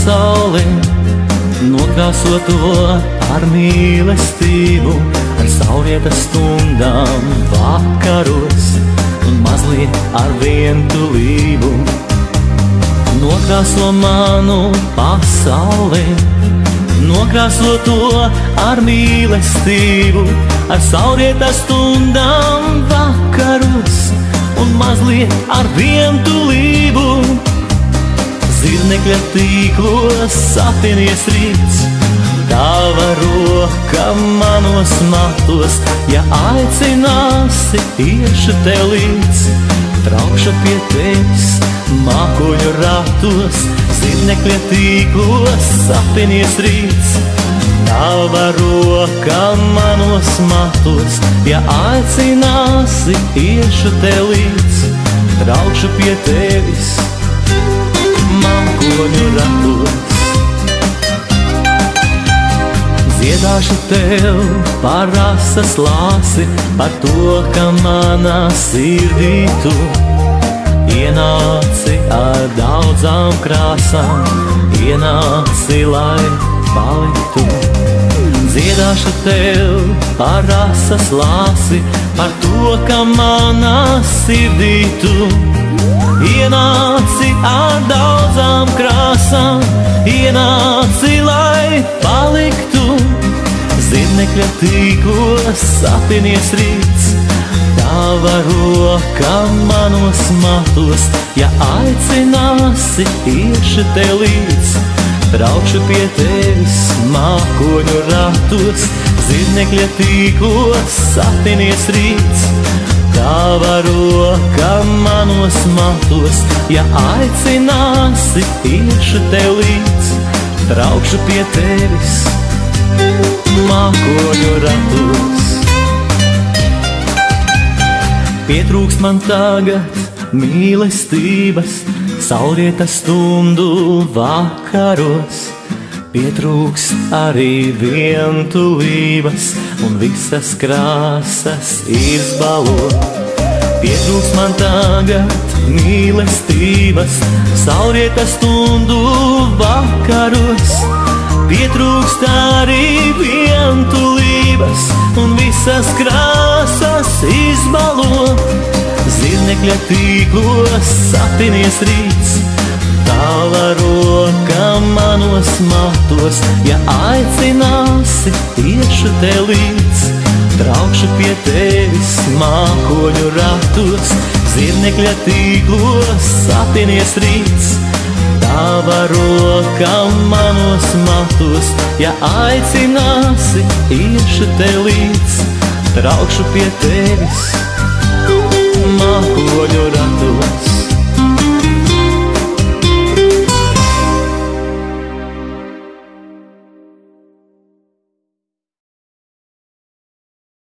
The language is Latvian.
pasauli, nokrāso to ar mīlestību, ar saulrietas stundām vakaros un mazliet ar vientulību. Nokrāso manu pasauli, nokrāso to ar mīlestību, ar saulrietas stundām vakaros un mazliet ar vientulību. Zirnekļa tīklos sapinies rīts, tava roka manos matos, ja aicināsi, iešu tev līdz. Traukšu pie tevis mākoņu ratos, zirnekļa tīklos sapinies rīts, tava roka manos matos, ja aicināsi, iešu tev līdz. Traukšu pie tevis mākoņu ratos. Dziedāšu tev par asas lāsi, par to, ka manā sirdī tu ienāci ar daudzām krāsām, ienāci, lai paliktu. Dziedāšu tev par asas lāsi, par to, ka manā sirdī tu ienāci ar daudzām krāsām, ienāci, lai paliktu. Zirnekļa tīklos sapinies rīts, tava roka manos matos, ja aicināsi, iešu tev līdz. Traukšu pie tevis mākoņu ratos, zirnekļa tīklos sapinies rīts, tava roka manos matos, ja aicināsi, iešu tev līdz. Traukšu pie tevis mākoņu ratos. Pietrūkst man tagad mīlestības, saulrietas stundu vakaros. Pietrūkst arī vientulības un visas krāsas izbalo. Pietrūkst man tagad mīlestības, saulrietas stundu vakaros. Pietrūkst arī vientulības un visas krāsas izbalo. Zirnekļa tīklos sapinies rīts, tava roka manos matos, ja aicināsi, iešu tev līdz. Traukšu pie tevis mākoņu ratos, zirnekļa tīklos sapinies rīts, tava roka manos matos, ja aicināsi, iešu tev līdz. Traukšu pie tevis mākoņu ratos.